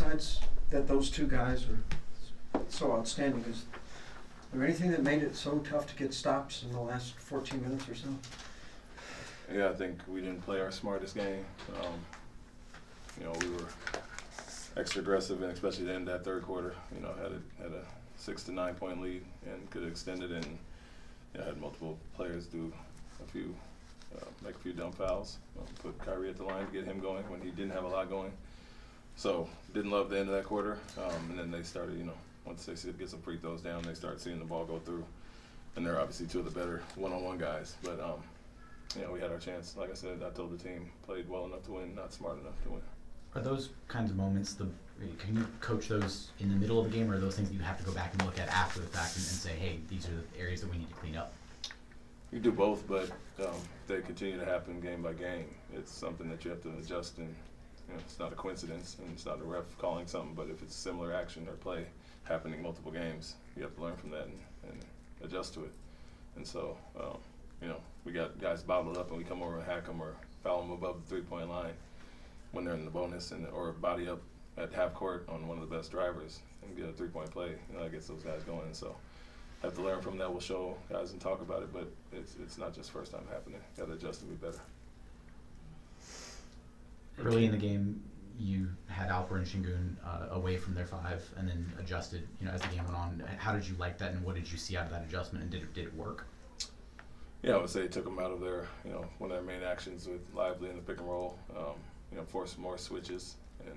besides that those two guys are so outstanding, is there anything that made it so tough to get stops in the last 14 minutes or so? Yeah, I think we didn't play our smartest game. We were extra aggressive, and especially the end of that third quarter. Had a 6 to 9 point lead and could have extended it, and had multiple players make a few dumb fouls. Put Kyrie at the line to get him going when he didn't have a lot going. So didn't love the end of that quarter. And then they started, once they get some free throws down, they start seeing the ball go through. And they're obviously two of the better one-on-one guys. But we had our chance. Like I said, I told the team, played well enough to win, not smart enough to win. Are those kinds of moments, can you coach those in the middle of the game, or are those things that you have to go back and look at after the fact and say, hey, these are the areas that we need to clean up? You do both, but they continue to happen game by game. It's something that you have to adjust, and it's not a coincidence, and it's not a ref calling something, but if it's similar action or play happening multiple games, you have to learn from that and adjust to it. And so, we got guys bobbled up, and we come over and hack them or foul them above the three-point line when they're in the bonus, or body up at half court on one of the best drivers and get a three-point play. That gets those guys going. And so have to learn from that. We'll show guys and talk about it, but it's not just first time happening. Got to adjust to be better. Early in the game, you had Alper and Shingun away from their five, and then adjusted. As the game went on, how did you like that, and what did you see out of that adjustment, and did it work? Yeah, I would say it took them out of their, one of their main actions with Lively in the pick and roll. Forced more switches and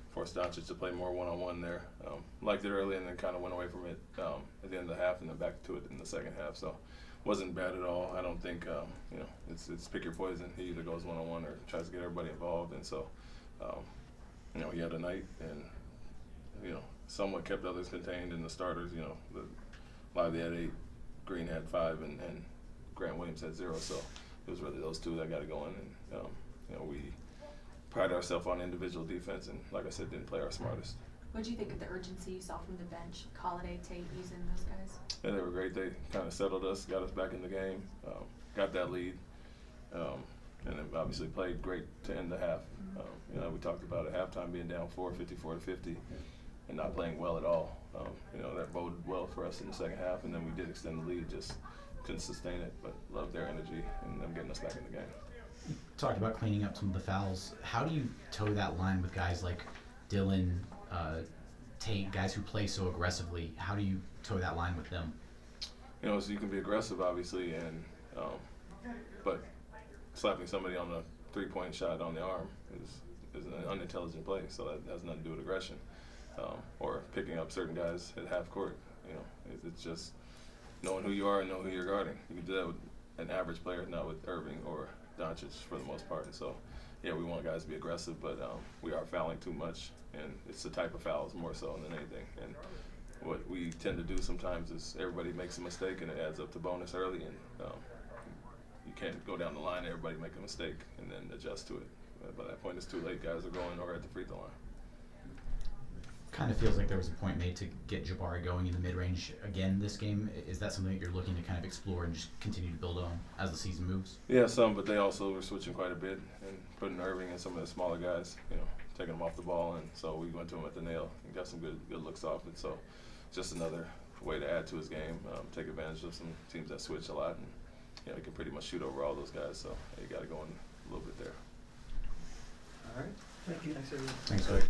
forced Doncic to play more one-on-one there. Liked it early and then kind of went away from it at the end of the half and then back to it in the second half. So wasn't bad at all. I don't think, it's pick your poison. He either goes one-on-one or tries to get everybody involved. And so, he had a night and, somewhat kept others contained in the starters. The Lively had 8, Green had 5, and Grant Williams had 0. So it was really those two that got it going. And, we pride ourselves on individual defense, and like I said, didn't play our smartest. What do you think of the urgency you saw from the bench, Holiday, Tate, using those guys? Yeah, they were great. They kind of settled us, got us back in the game, got that lead, and then obviously played great to end the half. We talked about at halftime being down 54 to 50, and not playing well at all. That boded well for us in the second half, and then we did extend the lead, just couldn't sustain it, but loved their energy and them getting us back in the game. You talked about cleaning up some of the fouls. How do you toe that line with guys like Dylan, Tate, guys who play so aggressively? How do you toe that line with them? So you can be aggressive, obviously, and but slapping somebody on a three-point shot on the arm is an unintelligent play. So that has nothing to do with aggression, or picking up certain guys at half court. It's just knowing who you are and knowing who you're guarding. You can do that with an average player, not with Irving or Doncic for the most part. And so, we want guys to be aggressive, but we are fouling too much, and it's the type of fouls more so than anything. And what we tend to do sometimes is everybody makes a mistake, and it adds up to bonus early, and you can't go down the line, everybody make a mistake, and then adjust to it. By that point, it's too late. Guys are going or at the free throw line. Kind of feels like there was a point made to get Jabari going in the mid-range again this game. Is that something that you're looking to kind of explore and just continue to build on as the season moves? Yeah, some, but they also were switching quite a bit and putting Irving and some of the smaller guys, taking them off the ball, and so we went to him at the nail and got some good looks off it. So just another way to add to his game, take advantage of some teams that switch a lot, and he can pretty much shoot over all those guys. So you got to go in a little bit there. All right. Thank you. Thanks, Greg.